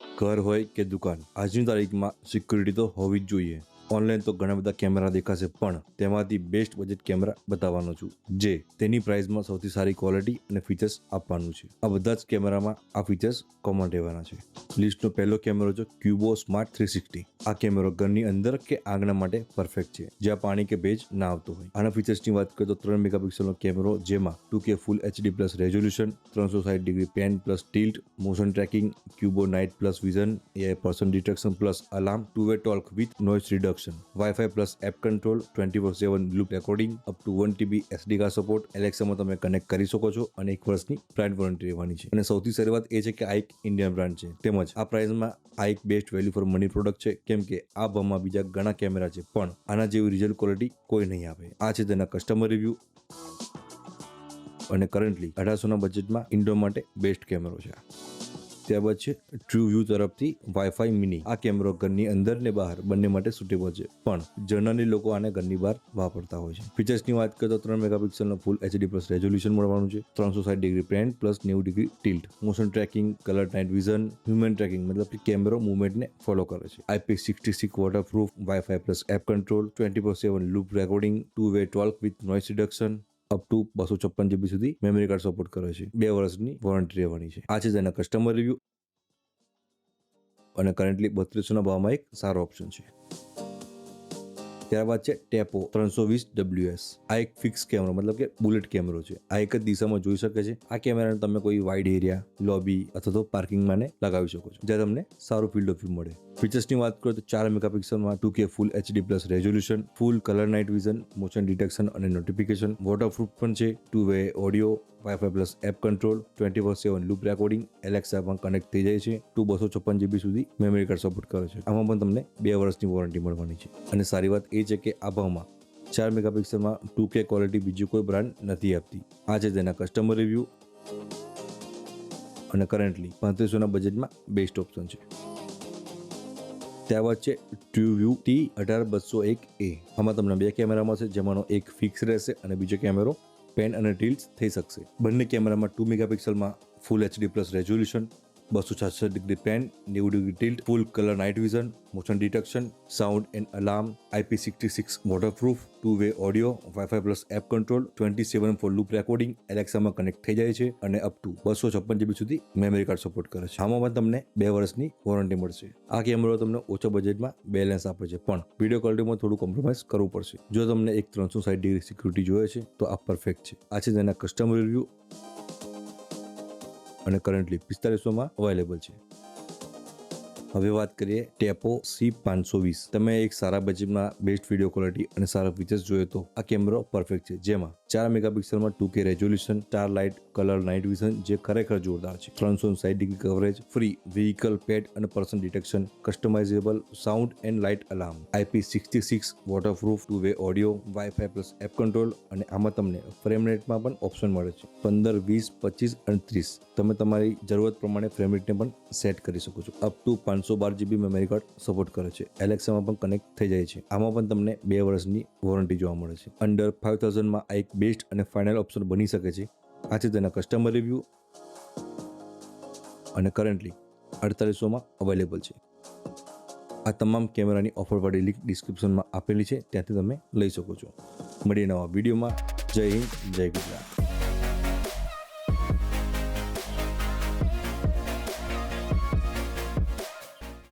ઘર હોય કે દુકાન, આજની તારીખમાં સિક્યુરિટી તો હોવી જ જોઈએ. ઓનલાઈન તો ઘણા બધા કેમેરા દેખાશે, પણ તેમાંથી બેસ્ટ બજેટ કેમેરા બતાવવાનો છું, જે તેની પ્રાઇસમાં સૌથી સારી ક્વોલિટી અને ફીચર્સ આપવાનું છે. આ બધા જ કેમેરામાં આ ફીચર્સ કોમન રહેવાના છે. લિસ્ટનો પહેલો કેમેરો છે ક્યુબો સ્માર્ટ 360. આ કેમેરો ઘરની અંદર કે આંગણા માટે પરફેક્ટ છે, જ્યાં પાણી કે ભેજ ના આવતો હોય. આના ફીચર્સની વાત કરીએ તો 3 મેગાપિક્સલનો કેમેરો, જેમાં 2K full HD plus resolution, 360 degree pan plus tilt, motion tracking, Qubo night plus vision, AI person detection plus alarm, 2-way talk with noise reduction, Wi-Fi plus app control, 24/7 loop recording, up to 1 TB SD card support, એલેક્સામાં તમે connect કરી શકો છો અને 1 વર્ષની brand warranty રહેવાની છે. અને સૌથી સારી વાત એ છે કે આ એક ઇન્ડિયન બ્રાન્ડ છે, તેમજ આ પ્રાઇસમાં આ એક best value for money product છે, કેમ કે આ ભાવમાં બીજા ઘણા કેમેરા છે, પણ આના જેવી રિઝલ્ટ ક્વોલિટી કોઈ નહીં આપે. આ છે તેના કસ્ટમર રિવ્યુ. અને કરન્ટલી 1800ના બજેટમાં ઇન્ડોર માટે બેસ્ટ કેમેરો છે. ત્યારબાદ છે ટ્રુવ્યુ તરફથી વાઈફાઈ મિની. આ કેમેરો ઘરની અંદર ને બહાર બંને માટે સુટેબલ છે, પણ જનરલી લોકો આને ઘરની બહાર વાપરતા હોય છે. ફીચર્સની વાત કરીએ તો 3 મેગાપિક્સલનો ફૂલ HD પ્લસ રેઝોલ્યુશન મળવાનું છે, 360 degree pan plus 90 degree tilt, motion tracking, colour night vision, human tracking, મતલબ કે કેમેરો મૂવમેન્ટને ફોલો કરે છે, IP66 waterproof, Wi-Fi plus app control, 24/7 loop recording, 2-way talk with noise reduction, up to 256 GB સુધી memory card support કરે છે. 2 વર્ષની વોરંટી રહેવાની છે. આ છે તેના કસ્ટમર રિવ્યુ. અને કરન્ટલી 3200ના ભાવમાં એક સારો ઓપ્શન છે. ત્યારબાદ છે ટેપો 320WS. આ એક ફિક્સ કેમેરો, મતલબ કે બુલેટ કેમેરો છે. આ એક જ દિશામાં જોઈ શકે છે. આ કેમેરાને તમે કોઈ વાઇડ એરિયા, લોબી અથવા તો પાર્કિંગમાં લગાવી શકો છો, જ્યાં તમને સારું ફિલ્ડ ઓફ વ્યૂ મળે. ફીચર્સની વાત કરીએ તો 4 મેગાપિક્સલમાં 2K full HD plus resolution, full colour night vision, motion detection અને નોટિફિકેશન, વોટરપ્રૂફ પણ છે, 2-way audio, Wi-Fi plus app control, 24/7 loop recording, Alexa પણ કનેક્ટ થઈ જાય છે, 256 GB સુધી મેમરી કાર્ડ સપોર્ટ કરે છે. આમાં પણ તમને 2 વર્ષની વોરંટી મળવાની છે. અને સારી વાત એ છે કે આ ભાવમાં 4 મેગાપિક્સલમાં 2K ક્વોલિટી બીજી કોઈ બ્રાન્ડ નથી આપતી. આ છે તેના કસ્ટમર રિવ્યુ. અને કરન્ટલી 3500ના બજેટમાં બેસ્ટ ઓપ્શન છે. ત્યારબાદ છે ટ્રુવ્યુ T18201A. આમાં તમને 2 કેમેરા મળશે, જેમાંનો એક ફિક્સ રહેશે અને બીજો કેમેરો પેન અને ટિલ્ટ થઈ શકશે. બંને કેમેરામાં 2 મેગાપિક્સલમાં full HD plus resolution, 266 degree pan, 90 degree tilt, full colour night vision, motion detection, sound and alarm, IP66 waterproof, 2-way audio, Wi-Fi plus app control, 27 four loop recording, એલેક્સામાં કનેક્ટ થઈ જાય છે અને અપ ટુ 256 GB સુધી memory card support કરે છે. આમાં પણ તમને 2 વર્ષની વોરંટી મળશે. આ કેમેરો તમને ઓછા બજેટમાં બેલેન્સ આપે છે, પણ વિડીયો ક્વોલિટીમાં થોડું કોમ્પ્રોમાઇઝ કરવું પડશે. જો તમને એક 360 ડિગ્રી સિક્યુરિટી જોઈએ છે તો આ પરફેક્ટ છે. આ છે તેના કસ્ટમર રિવ્યુ. અને કરન્ટલી 4500માં અવેલેબલ છે. હવે વાત કરીએ ટેપો C520. તમે એક સારા બજેટમાં બેસ્ટ વિડીયો ક્વોલિટી અને સારા ફીચર્સ જોઈએ તો આ કેમેરો પરફેક્ટ છે, જેમાં 4 મેગાપિક્સલમાં 2K resolution, star light, colour night vision, જે ખરેખર જોરદાર છે, 360 degree coverage, free vehicle pet અને person detection, customizable sound and light alarm, IP66 waterproof, 2-way audio, Wi-Fi plus app control, અને આમાં તમને ફ્રેમ રેટમાં પણ ઓપ્શન મળે છે, 15, 20, 25 અને 30. તમે તમારી જરૂરત પ્રમાણે ફ્રેમ રેટને પણ સેટ કરી શકો છો. Up to 512 GB memory card support કરે છે, એલેક્સામાં પણ કનેક્ટ થઈ જાય છે. આમાં પણ તમને 2 વર્ષની વોરંટી જોવા મળે છે. અંડર 5000માં આ એક બેસ્ટ અને ફાઇનલ ઓપ્શન બની શકે છે. આ છે તેના કસ્ટમર રિવ્યુ. અને કરન્ટલી 4800માં અવેલેબલ છે. આ તમામ કેમેરાની ઓફરવાળી લિંક ડિસ્ક્રિપ્શનમાં આપેલી છે, ત્યાંથી તમે લઈ શકો છો. મળીએ નવા વિડીયોમાં. જય હિન્દ, જય ગુજરાત.